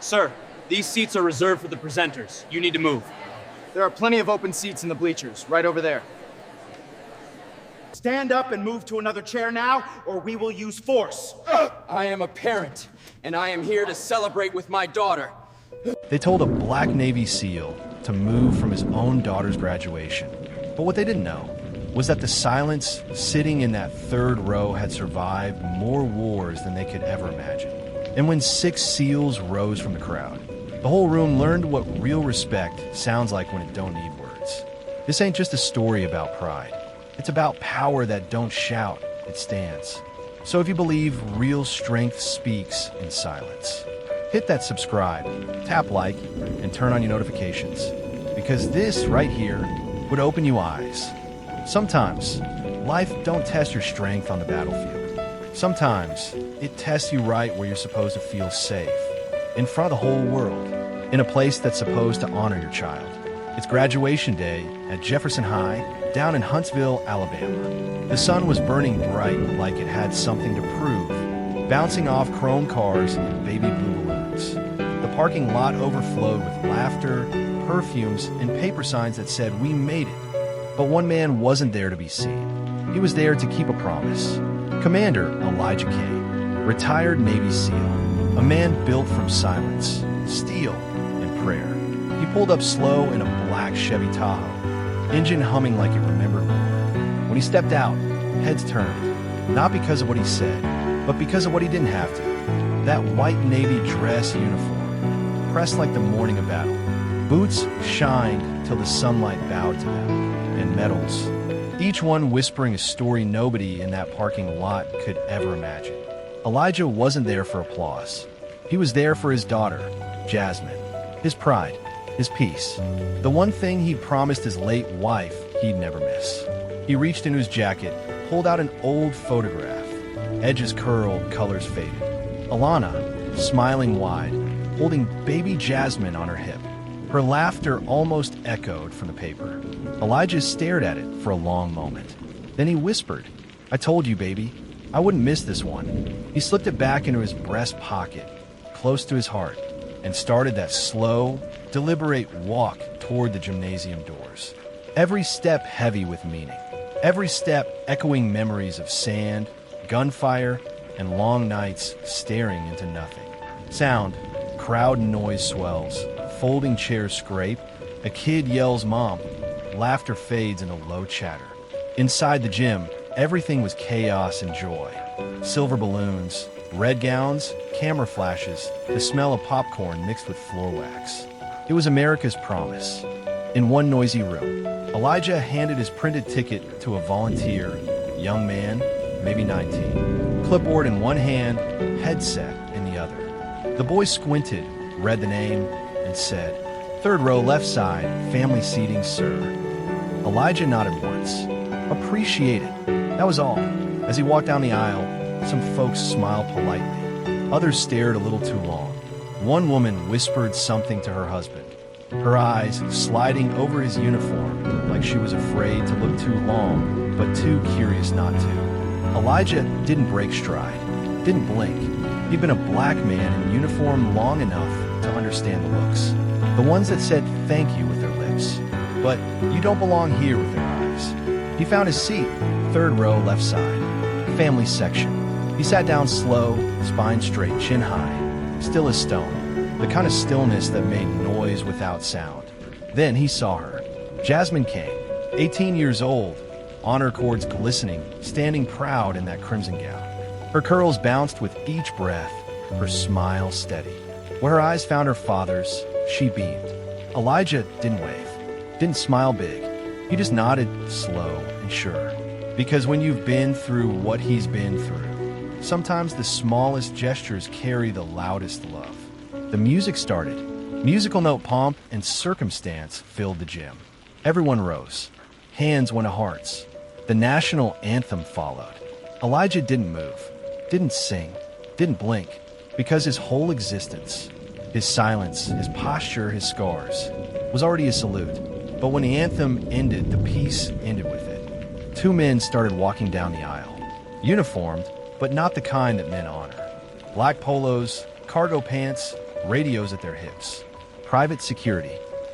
Sir, these seats are reserved for the presenters. You need to move. There are plenty of open seats in the bleachers, right over there. Stand up and move to another chair now, or we will use force. I am a parent, and I am here to celebrate with my daughter. They told a black Navy SEAL to move from his own daughter's graduation. But what they didn't know was that the silence sitting in that third row had survived more wars than they could ever imagine. And when 6 SEALs rose from the crowd, the whole room learned what real respect sounds like when it don't need words. This ain't just a story about pride. It's about power that don't shout, it stands. So if you believe real strength speaks in silence, hit that subscribe, tap like, and turn on your notifications. Because this right here would open you eyes. Sometimes, life don't test your strength on the battlefield. Sometimes, it tests you right where you're supposed to feel safe. In front of the whole world. In a place that's supposed to honor your child. It's graduation day at Jefferson High, down in Huntsville, Alabama. The sun was burning bright like it had something to prove, bouncing off chrome cars and baby blue balloons. The parking lot overflowed with laughter, perfumes, and paper signs that said, "We made it." But one man wasn't there to be seen. He was there to keep a promise. Commander Elijah K., retired Navy SEAL, a man built from silence, steel, and prayer. He pulled up slow in a black Chevy Tahoe, engine humming like it remembered war. When he stepped out, heads turned, not because of what he said, but because of what he didn't have to. That white Navy dress uniform, pressed like the morning of battle. Boots shined till the sunlight bowed to them, and medals, each one whispering a story nobody in that parking lot could ever imagine. Elijah wasn't there for applause. He was there for his daughter, Jasmine, his pride, his peace, the one thing he'd promised his late wife he'd never miss. He reached into his jacket, pulled out an old photograph, edges curled, colors faded. Alana, smiling wide, holding baby Jasmine on her hip. Her laughter almost echoed from the paper. Elijah stared at it for a long moment. Then he whispered, "I told you, baby, I wouldn't miss this one." He slipped it back into his breast pocket, close to his heart, and started that slow, deliberate walk toward the gymnasium doors. Every step heavy with meaning. Every step echoing memories of sand, gunfire, and long nights staring into nothing. Sound, crowd noise swells, folding chairs scrape, a kid yells mom, laughter fades into low chatter. Inside the gym, everything was chaos and joy. Silver balloons, red gowns, camera flashes, the smell of popcorn mixed with floor wax. It was America's promise. In one noisy room, Elijah handed his printed ticket to a volunteer, young man, maybe 19. Clipboard in one hand, headset in the other. The boy squinted, read the name, and said, "Third row left side, family seating, sir." Elijah nodded once. Appreciated. That was all. As he walked down the aisle, some folks smiled politely. Others stared a little too long. One woman whispered something to her husband, her eyes sliding over his uniform like she was afraid to look too long, but too curious not to. Elijah didn't break stride, didn't blink. He'd been a black man in uniform long enough to understand the looks. The ones that said thank you with their lips, but you don't belong here with their eyes. He found his seat, third row left side, family section. He sat down slow, spine straight, chin high, still as stone, the kind of stillness that made noise without sound. Then he saw her. Jasmine came, 18 years old, honor cords glistening, standing proud in that crimson gown. Her curls bounced with each breath, her smile steady. Where her eyes found her father's, she beamed. Elijah didn't wave, didn't smile big. He just nodded slow and sure. Because when you've been through what he's been through, sometimes the smallest gestures carry the loudest love. The music started. Musical note pomp and circumstance filled the gym. Everyone rose. Hands went to hearts. The national anthem followed. Elijah didn't move, didn't sing, didn't blink, because his whole existence, his silence, his posture, his scars, was already a salute. But when the anthem ended, the piece ended with it. 2 men started walking down the aisle, uniformed, but not the kind that men honor. Black polos, cargo pants, radios at their hips, private security,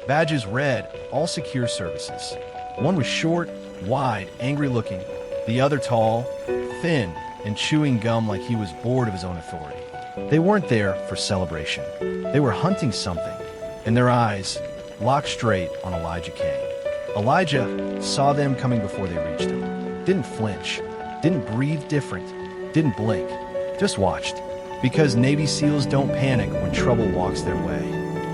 badges red, all secure services. One was short, wide, angry looking, the other tall, thin, and chewing gum like he was bored of his own authority. They weren't there for celebration. They were hunting something, and their eyes locked straight on Elijah Kane. Elijah saw them coming before they reached him. Didn't flinch, didn't breathe different, didn't blink, just watched. Because Navy SEALs don't panic when trouble walks their way.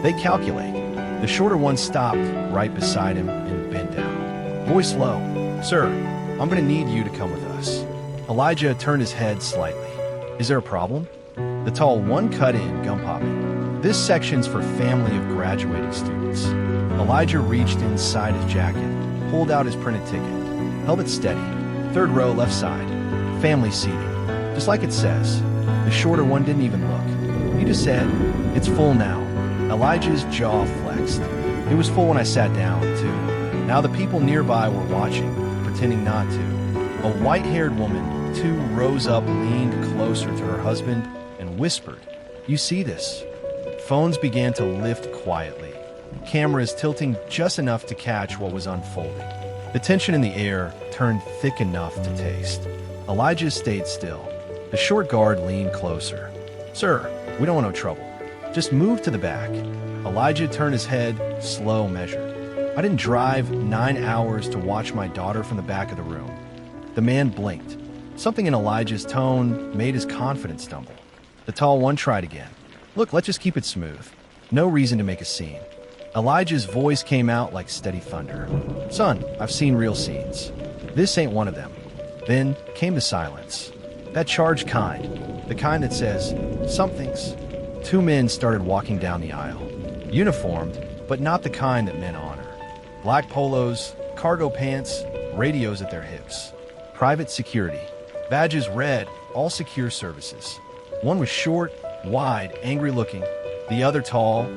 They calculate. The shorter one stopped right beside him and bent down. Voice low, "Sir, I'm gonna need you to come with us." Elijah turned his head slightly. "Is there a problem?" The tall one cut in, gum popping. "This section's for family of graduating students." Elijah reached inside his jacket, pulled out his printed ticket, held it steady. "Third row, left side. Family seating. Just like it says." The shorter one didn't even look. He just said, "It's full now." Elijah's jaw flexed. It was full when I sat down, too. Now the people nearby were watching, pretending not to. A white-haired woman, 2 rows up, leaned closer to her husband and whispered, "You see this?" Phones began to lift quietly, cameras tilting just enough to catch what was unfolding. The tension in the air turned thick enough to taste. Elijah stayed still. The short guard leaned closer. "Sir, we don't want no trouble. Just move to the back." Elijah turned his head, slow, measured. "I didn't drive 9 hours to watch my daughter from the back of the room." The man blinked. Something in Elijah's tone made his confidence stumble. The tall one tried again. "Look, let's just keep it smooth. No reason to make a scene." Elijah's voice came out like steady thunder. "Son, I've seen real scenes. This ain't one of them." Then came the silence. That charged kind, the kind that says, "Something's." 2 men started walking down the aisle. Uniformed, but not the kind that men honor. Black polos, cargo pants, radios at their hips. Private security, badges red, all secure services. One was short, wide, angry looking, the other tall,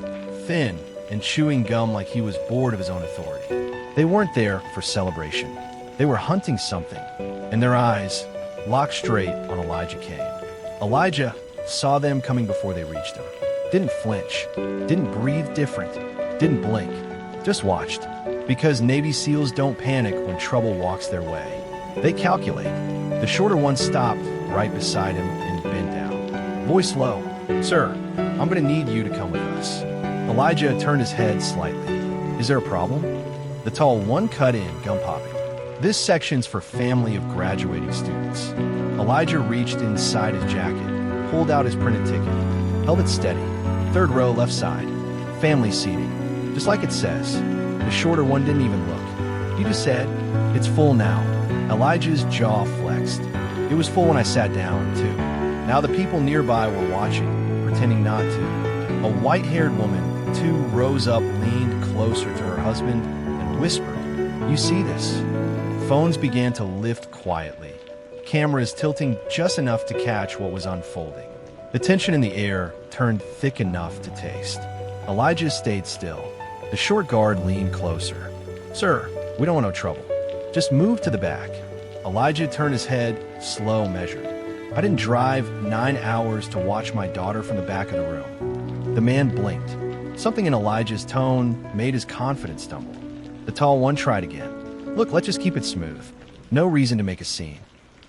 thin, and chewing gum like he was bored of his own authority. They weren't there for celebration. They were hunting something, and their eyes locked straight on Elijah Kane. Elijah saw them coming before they reached him. Didn't flinch, didn't breathe different, didn't blink, just watched. Because Navy SEALs don't panic when trouble walks their way. They calculate. The shorter one stopped right beside him and bent down. Voice low, "Sir, I'm gonna need you to come with us." Elijah turned his head slightly. "Is there a problem?" The tall one cut in, gum popping. "This section's for family of graduating students." Elijah reached inside his jacket, pulled out his printed ticket, held it steady. "Third row, left side. Family seating. Just like it says." The shorter one didn't even look. He just said, "It's full now." Elijah's jaw flexed. It was full when I sat down, too. Now the people nearby were watching, pretending not to. A white-haired woman, 2 rows up, leaned closer to her husband and whispered, "You see this?" Phones began to lift quietly, cameras tilting just enough to catch what was unfolding. The tension in the air turned thick enough to taste. Elijah stayed still. The short guard leaned closer. "Sir, we don't want no trouble. Just move to the back." Elijah turned his head, slow, measured. "I didn't drive 9 hours to watch my daughter from the back of the room." The man blinked. Something in Elijah's tone made his confidence stumble. The tall one tried again. "Look, let's just keep it smooth. No reason to make a scene."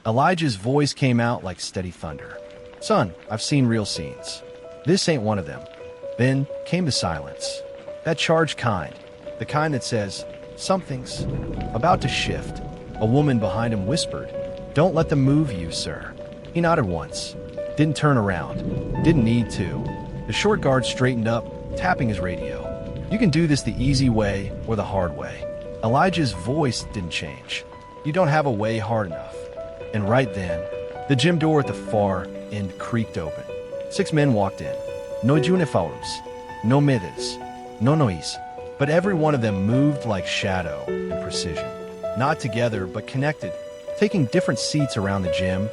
Elijah's voice came out like steady thunder. "Son, I've seen real scenes. This ain't one of them." Then came the silence. That charged kind, the kind that says, "Something's about to shift." A woman behind him whispered, "Don't let them move you, sir." He nodded once, didn't turn around, didn't need to. The short guard straightened up, tapping his radio. "You can do this the easy way or the hard way." Elijah's voice didn't change. "You don't have a way hard enough." And right then, the gym door at the far end creaked open. 6 men walked in. No uniforms, no medals, no noise. But every one of them moved like shadow and precision. Not together, but connected, taking different seats around the gym,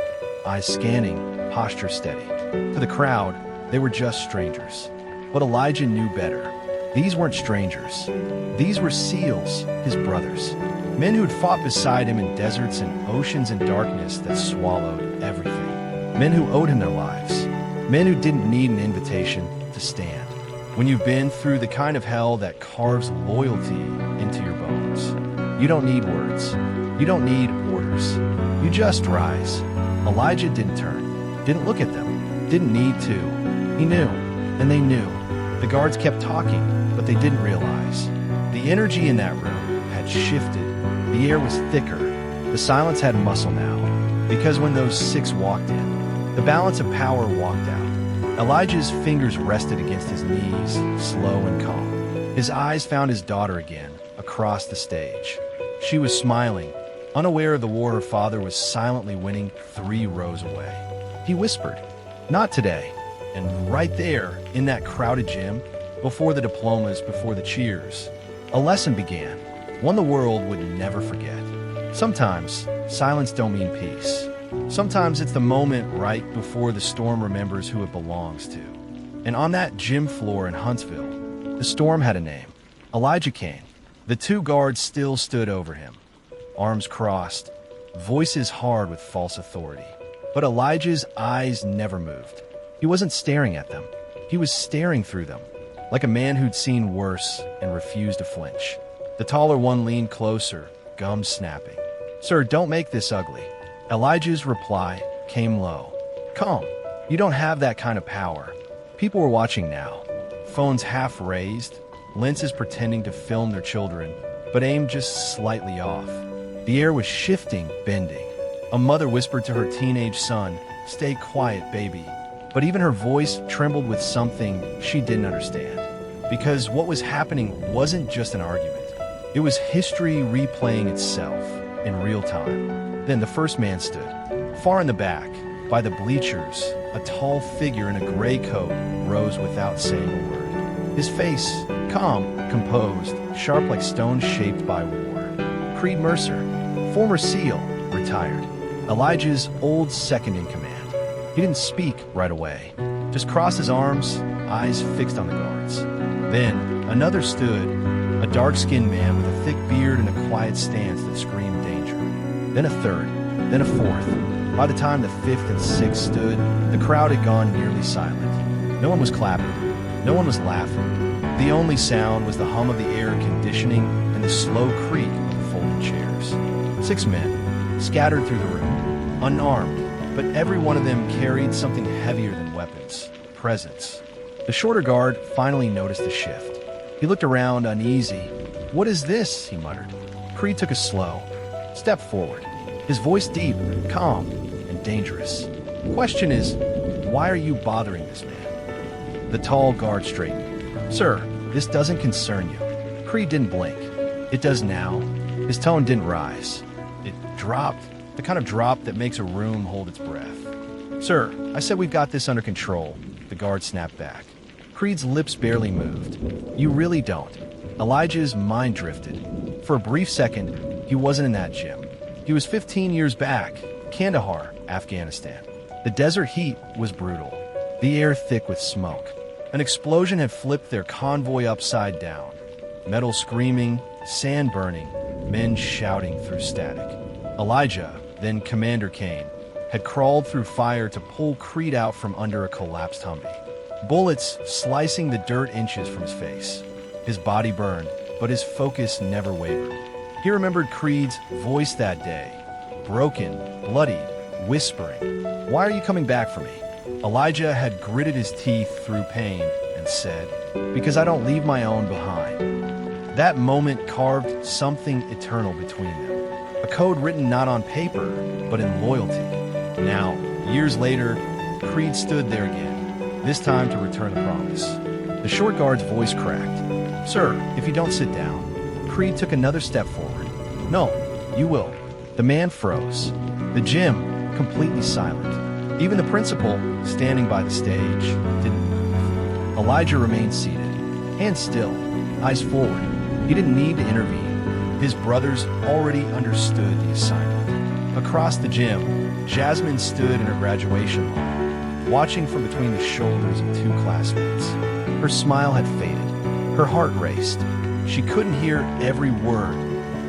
eyes scanning, posture steady. To the crowd, they were just strangers. But Elijah knew better. These weren't strangers. These were SEALs, his brothers. Men who'd fought beside him in deserts and oceans and darkness that swallowed everything. Men who owed him their lives. Men who didn't need an invitation to stand. when you've been through the kind of hell that carves loyalty into your bones. You don't need words. You don't need orders. You just rise. Elijah didn't turn, didn't look at them, didn't need to. He knew, and they knew. The guards kept talking, but they didn't realize. The energy in that room had shifted. The air was thicker. The silence had muscle now, because when those 6 walked in, the balance of power walked out. Elijah's fingers rested against his knees, slow and calm. His eyes found his daughter again, across the stage. She was smiling, unaware of the war her father was silently winning 3 rows away. He whispered, "Not today." And right there, in that crowded gym, before the diplomas, before the cheers, a lesson began, one the world would never forget. Sometimes, silence don't mean peace. Sometimes it's the moment right before the storm remembers who it belongs to. And on that gym floor in Huntsville, the storm had a name, Elijah Kane. The 2 guards still stood over him, arms crossed, voices hard with false authority. But Elijah's eyes never moved. He wasn't staring at them. He was staring through them, like a man who'd seen worse and refused to flinch. The taller one leaned closer, gums snapping. "Sir, don't make this ugly." Elijah's reply came low. "Calm. You don't have that kind of power." People were watching now, phones half raised, lenses pretending to film their children, but aimed just slightly off. The air was shifting, bending. A mother whispered to her teenage son, "Stay quiet, baby." But even her voice trembled with something she didn't understand. Because what was happening wasn't just an argument. It was history replaying itself in real time. Then the first man stood, far in the back, by the bleachers. A tall figure in a gray coat rose without saying a word. His face, calm, composed, sharp like stone shaped by war. Creed Mercer, former SEAL, retired. Elijah's old second in command. He didn't speak right away, just crossed his arms, eyes fixed on the guards. Then another stood, a dark-skinned man with a thick beard and a quiet stance that screamed danger. Then a third, then a fourth. By the time the 5th and 6th stood, the crowd had gone nearly silent. No one was clapping. No one was laughing. The only sound was the hum of the air conditioning and the slow creak of the folding chairs. 6 men, scattered through the room, unarmed, but every one of them carried something heavier than weapons, presence. The shorter guard finally noticed the shift. He looked around, uneasy. "What is this?" he muttered. Creed took a slow step forward, his voice deep, calm, and dangerous. "Question is, why are you bothering this man?" The tall guard straightened. "Sir, this doesn't concern you." Creed didn't blink. "It does now." His tone didn't rise. It dropped, the kind of drop that makes a room hold its breath. "Sir, I said we've got this under control," the guard snapped back. Creed's lips barely moved. "You really don't." Elijah's mind drifted. For a brief second, he wasn't in that gym. He was 15 years back, Kandahar, Afghanistan. The desert heat was brutal, the air thick with smoke. An explosion had flipped their convoy upside down. Metal screaming, sand burning, men shouting through static. Elijah, then Commander Kane, had crawled through fire to pull Creed out from under a collapsed Humvee. Bullets slicing the dirt inches from his face. His body burned, but his focus never wavered. He remembered Creed's voice that day, broken, bloodied, whispering, "Why are you coming back for me?" Elijah had gritted his teeth through pain and said, "Because I don't leave my own behind." That moment carved something eternal between them. A code written not on paper, but in loyalty. Now, years later, Creed stood there again, this time to return the promise. The short guard's voice cracked. "Sir, if you don't sit down." Creed took another step forward. "No, you will." The man froze. The gym, completely silent. Even the principal, standing by the stage, didn't move. Elijah remained seated, hands still, eyes forward. He didn't need to intervene. His brothers already understood the assignment. Across the gym, Jasmine stood in her graduation line, watching from between the shoulders of 2 classmates. Her smile had faded. Her heart raced. She couldn't hear every word,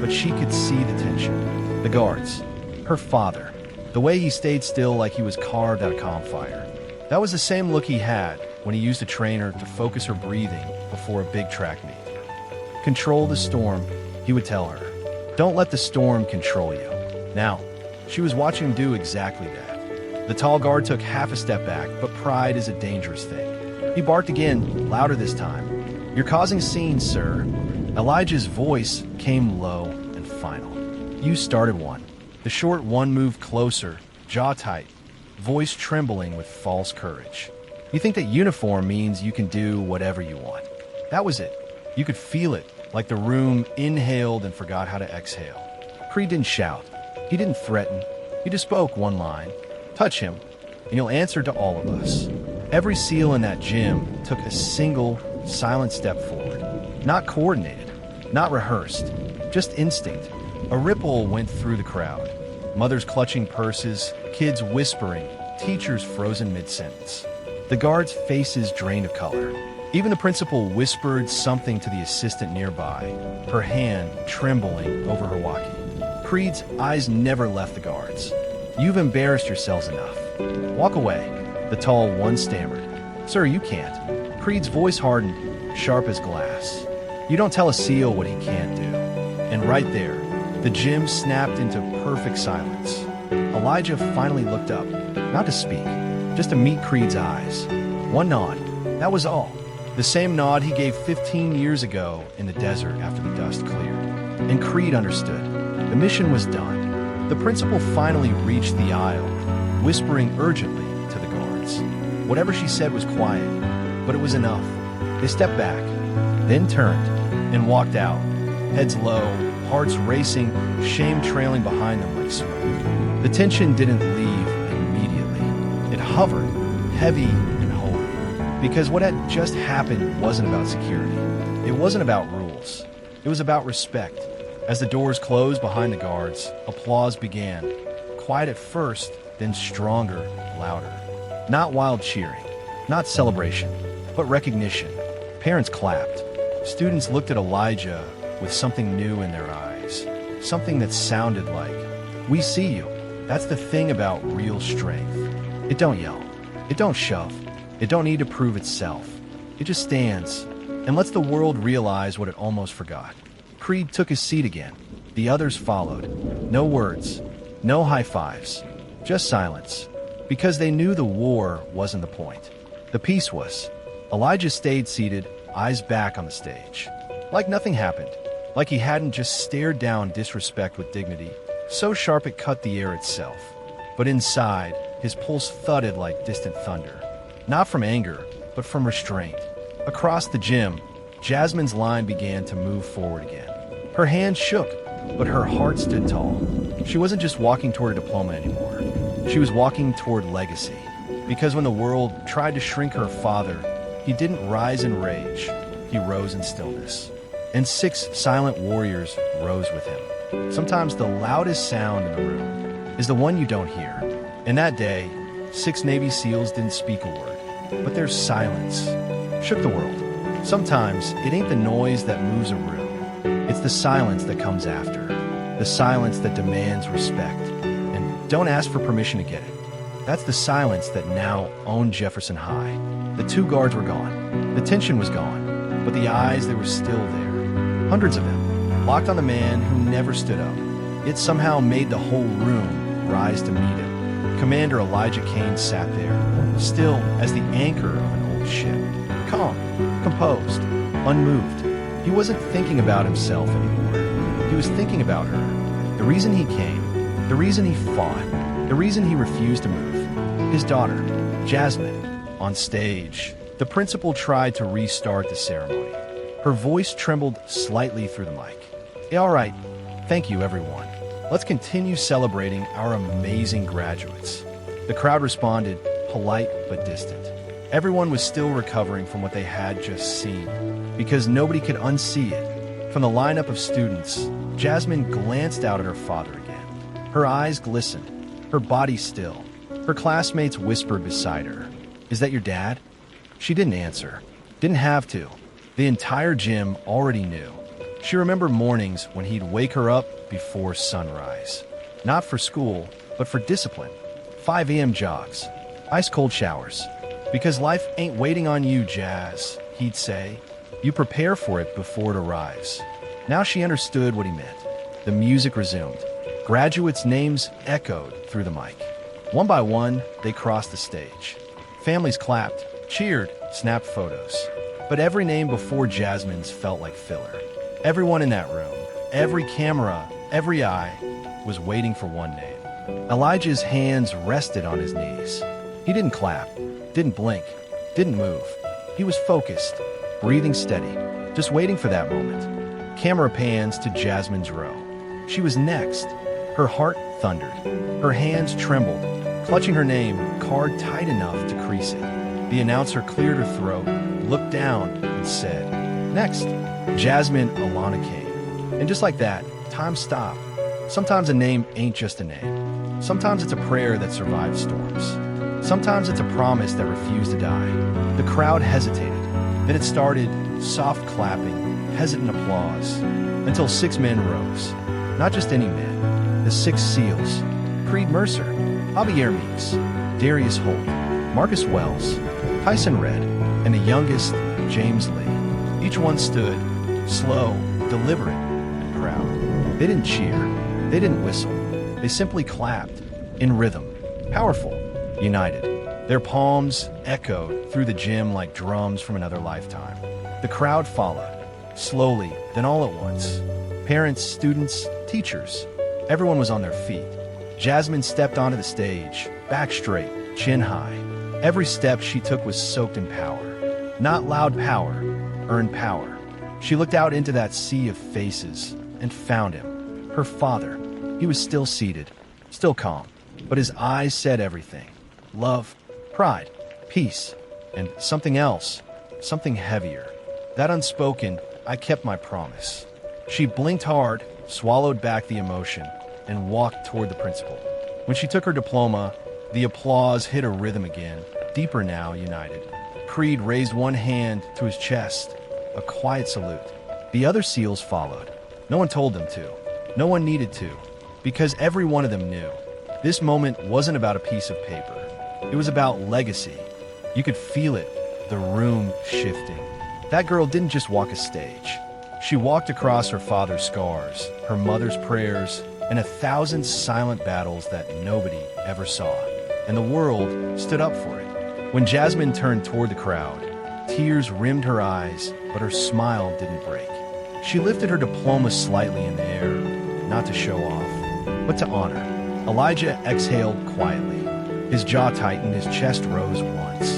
but she could see the tension. The guards, her father, the way he stayed still like he was carved out of campfire. That was the same look he had when he used a trainer to focus her breathing before a big track meet. Control the storm, he would tell her. Don't let the storm control you. Now, she was watching him do exactly that. The tall guard took half a step back, but pride is a dangerous thing. He barked again, louder this time. You're causing scenes, sir. Elijah's voice came low and final. You started one. The short one moved closer, jaw tight, voice trembling with false courage. You think that uniform means you can do whatever you want. That was it. You could feel it, like the room inhaled and forgot how to exhale. Creed didn't shout. He didn't threaten. He just spoke one line. Touch him, and you'll answer to all of us. Every SEAL in that gym took a single, silent step forward. Not coordinated, not rehearsed, just instinct. A ripple went through the crowd. Mothers clutching purses, kids whispering, teachers frozen mid-sentence. The guards' faces drained of color. Even the principal whispered something to the assistant nearby, her hand trembling over her walkie. Creed's eyes never left the guards. You've embarrassed yourselves enough. Walk away, the tall one stammered. Sir, you can't. Creed's voice hardened, sharp as glass. You don't tell a SEAL what he can't do. And right there, the gym snapped into perfect silence. Elijah finally looked up, not to speak, just to meet Creed's eyes. One nod, that was all. The same nod he gave 15 years ago in the desert after the dust cleared. And Creed understood. The mission was done. The principal finally reached the aisle, whispering urgently to the guards. Whatever she said was quiet, but it was enough. They stepped back, then turned, and walked out, heads low, hearts racing, shame trailing behind them like smoke. The tension didn't leave immediately. It hovered, heavy and holy. Because what had just happened wasn't about security. It wasn't about rules. It was about respect. As the doors closed behind the guards, applause began. Quiet at first, then stronger, louder. Not wild cheering, not celebration, but recognition. Parents clapped. Students looked at Elijah with something new in their eyes. Something that sounded like, "We see you." That's the thing about real strength. It don't yell. It don't shove. It don't need to prove itself. It just stands and lets the world realize what it almost forgot. Creed took his seat again. The others followed. No words, no high fives, just silence. Because they knew the war wasn't the point. The peace was. Elijah stayed seated, eyes back on the stage. Like nothing happened. Like he hadn't just stared down disrespect with dignity, so sharp it cut the air itself. But inside, his pulse thudded like distant thunder. Not from anger, but from restraint. Across the gym, Jasmine's line began to move forward again. Her hand shook, but her heart stood tall. She wasn't just walking toward a diploma anymore. She was walking toward legacy. Because when the world tried to shrink her father, he didn't rise in rage. He rose in stillness. And 6 silent warriors rose with him. Sometimes the loudest sound in the room is the one you don't hear. And that day, 6 Navy SEALs didn't speak a word, but their silence shook the world. Sometimes it ain't the noise that moves a room. It's the silence that comes after. The silence that demands respect. And don't ask for permission to get it. That's the silence that now owned Jefferson High. The 2 guards were gone. The tension was gone. But the eyes, they were still there. Hundreds of them, locked on the man who never stood up. It somehow made the whole room rise to meet him. Commander Elijah Kane sat there, still as the anchor of an old ship. Calm, composed, unmoved. He wasn't thinking about himself anymore. He was thinking about her. The reason he came, the reason he fought, the reason he refused to move. His daughter, Jasmine, on stage. The principal tried to restart the ceremony. Her voice trembled slightly through the mic. All right, thank you, everyone. Let's continue celebrating our amazing graduates. The crowd responded, polite but distant. Everyone was still recovering from what they had just seen, because nobody could unsee it. From the lineup of students, Jasmine glanced out at her father again. Her eyes glistened, her body still. Her classmates whispered beside her, "Is that your dad?" She didn't answer. Didn't have to. The entire gym already knew. She remembered mornings when he'd wake her up before sunrise. Not for school, but for discipline. 5 a.m. jogs, ice-cold showers, Because life ain't waiting on you, Jazz, he'd say. You prepare for it before it arrives. Now she understood what he meant. The music resumed. Graduates' names echoed through the mic. One by one, they crossed the stage. Families clapped, cheered, snapped photos. But every name before Jasmine's felt like filler. Everyone in that room, every camera, every eye, was waiting for one name. Elijah's hands rested on his knees. He didn't clap, didn't blink, didn't move. He was focused, breathing steady, just waiting for that moment. Camera pans to Jasmine's row. She was next. Her heart thundered. Her hands trembled, clutching her name, card tight enough to crease it. The announcer cleared her throat, looked down, and said, "Next." Jasmine Alana came. And just like that, time stopped. Sometimes a name ain't just a name. Sometimes it's a prayer that survived storms. Sometimes it's a promise that refused to die. The crowd hesitated. Then it started, soft clapping, hesitant applause, until 6 men rose. Not just any men. The 6 SEALs. Creed Mercer, Javier Meeks, Darius Holt, Marcus Wells, Tyson Red, and the youngest, James Lee. Each one stood, slow, deliberate, and proud. They didn't cheer. They didn't whistle. They simply clapped, in rhythm, powerful, united. Their palms echoed through the gym like drums from another lifetime. The crowd followed, slowly, then all at once. Parents, students, teachers, everyone was on their feet. Jasmine stepped onto the stage, back straight, chin high. Every step she took was soaked in power. Not loud power, earned power. She looked out into that sea of faces and found him, her father. He was still seated, still calm, but his eyes said everything. Love, pride, peace, and something else, something heavier. That unspoken, I kept my promise. She blinked hard, swallowed back the emotion, and walked toward the principal. When she took her diploma, the applause hit a rhythm again, deeper now, united. Creed raised one hand to his chest, a quiet salute. The other SEALs followed. No one told them to. No one needed to, because every one of them knew. This moment wasn't about a piece of paper. It was about legacy. You could feel it, the room shifting. That girl didn't just walk a stage. She walked across her father's scars, her mother's prayers, and 1,000 silent battles that nobody ever saw. And the world stood up for it. When Jasmine turned toward the crowd, tears rimmed her eyes, but her smile didn't break. She lifted her diploma slightly in the air, not to show off, but to honor. Elijah exhaled quietly. His jaw tightened, his chest rose once.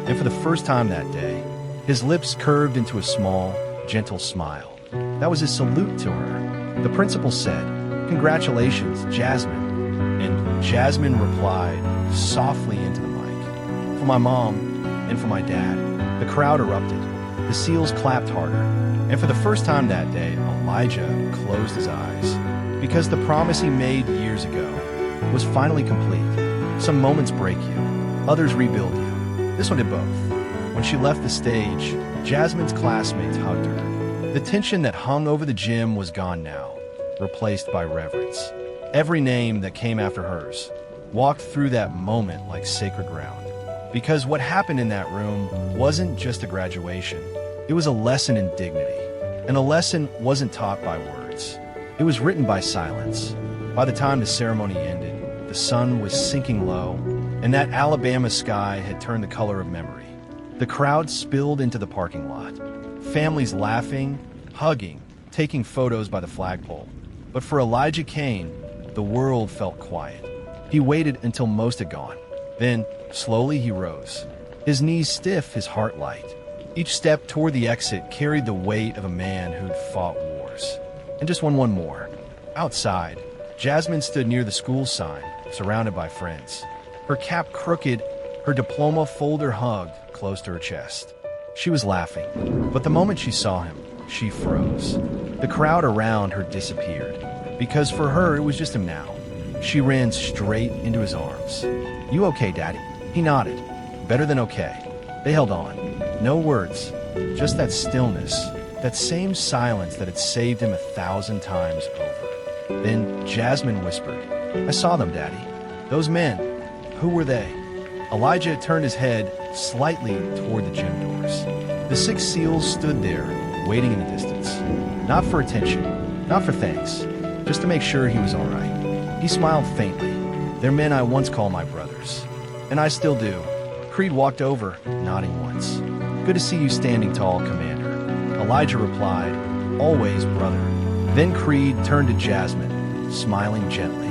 And for the first time that day, his lips curved into a small, gentle smile. That was his salute to her. The principal said, "Congratulations, Jasmine." And Jasmine replied softly into the mic. For my mom and for my dad. The crowd erupted. The SEALs clapped harder. And for the first time that day, Elijah closed his eyes. Because the promise he made years ago was finally complete. Some moments break you, others rebuild you. This one did both. When she left the stage, Jasmine's classmates hugged her. The tension that hung over the gym was gone now, replaced by reverence. Every name that came after hers walked through that moment like sacred ground. Because what happened in that room wasn't just a graduation. It was a lesson in dignity. And a lesson wasn't taught by words. It was written by silence. By the time the ceremony ended, the sun was sinking low, and that Alabama sky had turned the color of memory. The crowd spilled into the parking lot. Families laughing, hugging, taking photos by the flagpole. But for Elijah Kane, the world felt quiet. He waited until most had gone. Then, slowly he rose. His knees stiff, his heart light. Each step toward the exit carried the weight of a man who'd fought wars. And just one more. Outside, Jasmine stood near the school sign, surrounded by friends. Her cap crooked, her diploma folder hugged close to her chest. She was laughing, but the moment she saw him, she froze. The crowd around her disappeared, because for her it was just him now. She ran straight into his arms. "You okay, Daddy?" He nodded. Better than okay. They held on. No words, just that stillness, that same silence that had saved him 1,000 times over. Then Jasmine whispered, "I saw them, Daddy. Those men. Who were they?" Elijah turned his head, slightly toward the gym doors. The 6 SEALs stood there, waiting in the distance. Not for attention, not for thanks, just to make sure he was all right. He smiled faintly. They're men I once called my brothers. And I still do. Creed walked over, nodding once. Good to see you standing tall, Commander. Elijah replied, always, brother. Then Creed turned to Jasmine, smiling gently.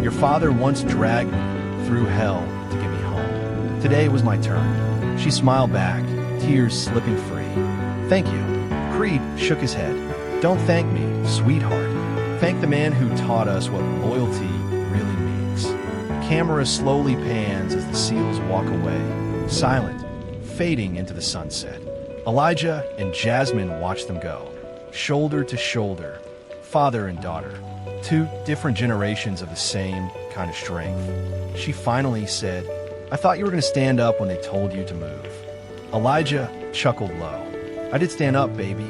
Your father once dragged me through hell to get me home. Today was my turn. She smiled back, tears slipping free. Thank you. Creed shook his head. Don't thank me, sweetheart. Thank the man who taught us what loyalty really means. Camera slowly pans as the SEALs walk away, silent, fading into the sunset. Elijah and Jasmine watch them go, shoulder to shoulder, father and daughter, 2 different generations of the same kind of strength. She finally said, I thought you were going to stand up when they told you to move. Elijah chuckled low. I did stand up, baby,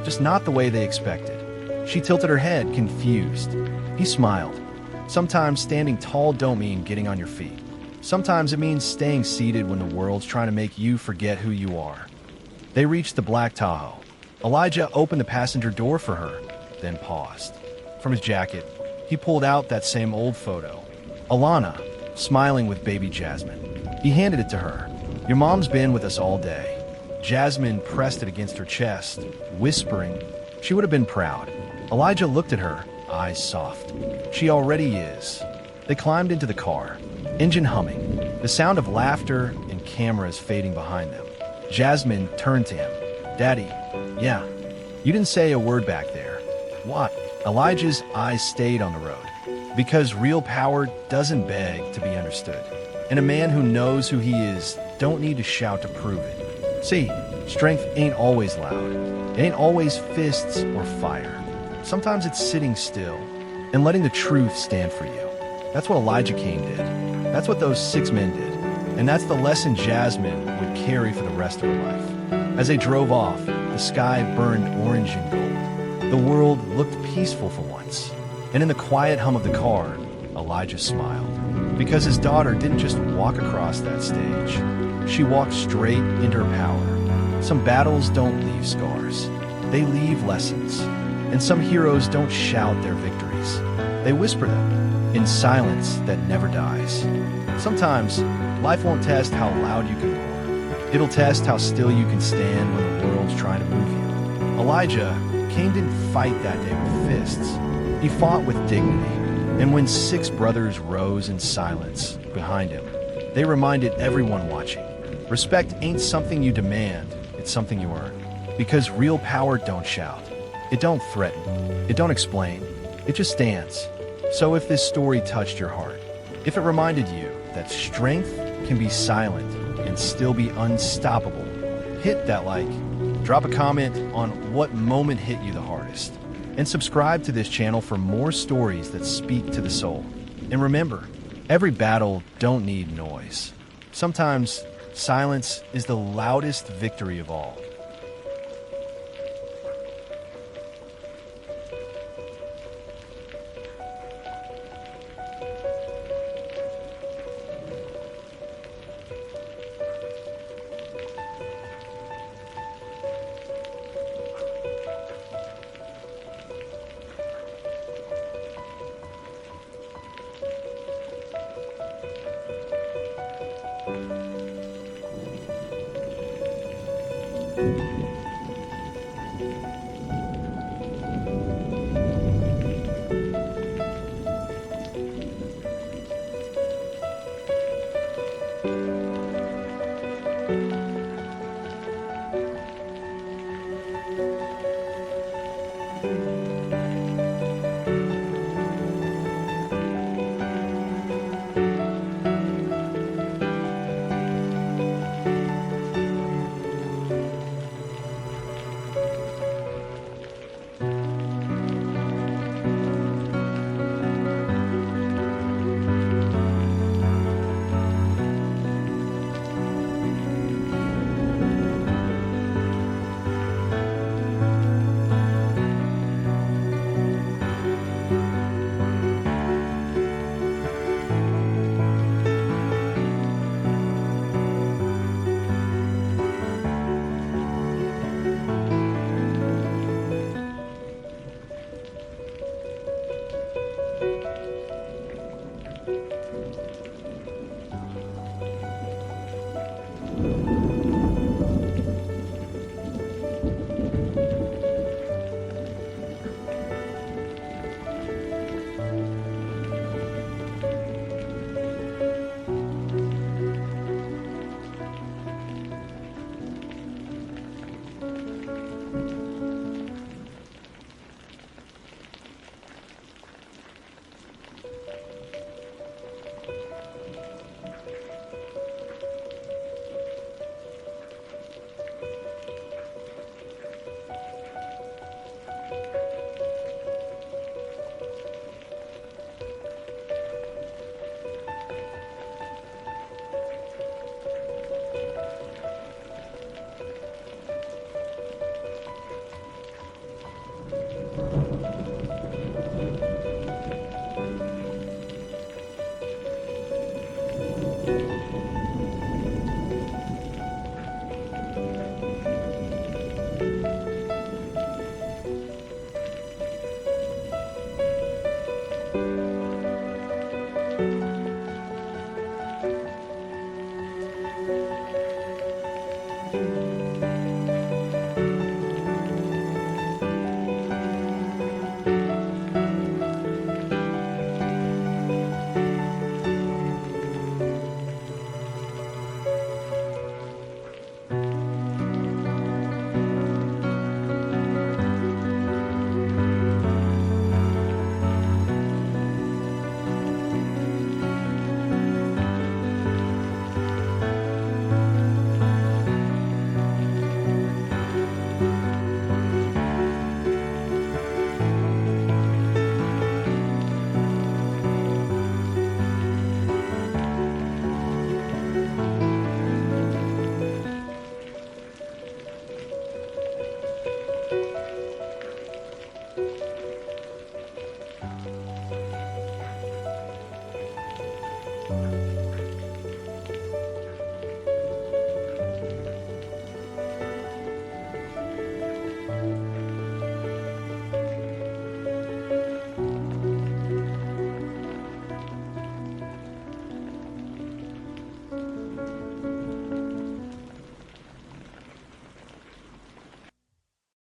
just not the way they expected. She tilted her head, confused. He smiled. Sometimes standing tall don't mean getting on your feet. Sometimes it means staying seated when the world's trying to make you forget who you are. They reached the black Tahoe. Elijah opened the passenger door for her, then paused. From his jacket, he pulled out that same old photo. Alana, smiling with baby Jasmine. He handed it to her. Your mom's been with us all day. Jasmine pressed it against her chest, whispering. She would have been proud. Elijah looked at her, eyes soft. She already is. They climbed into the car, engine humming, the sound of laughter and cameras fading behind them. Jasmine turned to him. Daddy, yeah. You didn't say a word back there. What? Elijah's eyes stayed on the road. Because real power doesn't beg to be understood. And a man who knows who he is don't need to shout to prove it. See, strength ain't always loud. It ain't always fists or fire. Sometimes it's sitting still and letting the truth stand for you. That's what Elijah Kane did. That's what those 6 men did. And that's the lesson Jasmine would carry for the rest of her life. As they drove off, the sky burned orange and gold. The world looked peaceful for once. And in the quiet hum of the car, Elijah smiled. Because his daughter didn't just walk across that stage. She walked straight into her power. Some battles don't leave scars. They leave lessons. And some heroes don't shout their victories. They whisper them in silence that never dies. Sometimes, life won't test how loud you can roar. It'll test how still you can stand when the world's trying to move you. Elijah, Kane didn't fight that day with fists. He fought with dignity. And when 6 brothers rose in silence behind him, they reminded everyone watching, respect ain't something you demand, it's something you earn. Because real power don't shout. It don't threaten. It don't explain. It just stands. So if this story touched your heart, if it reminded you that strength can be silent and still be unstoppable, hit that like, drop a comment on what moment hit you the hardest, and subscribe to this channel for more stories that speak to the soul. And remember, every battle don't need noise. Sometimes silence is the loudest victory of all.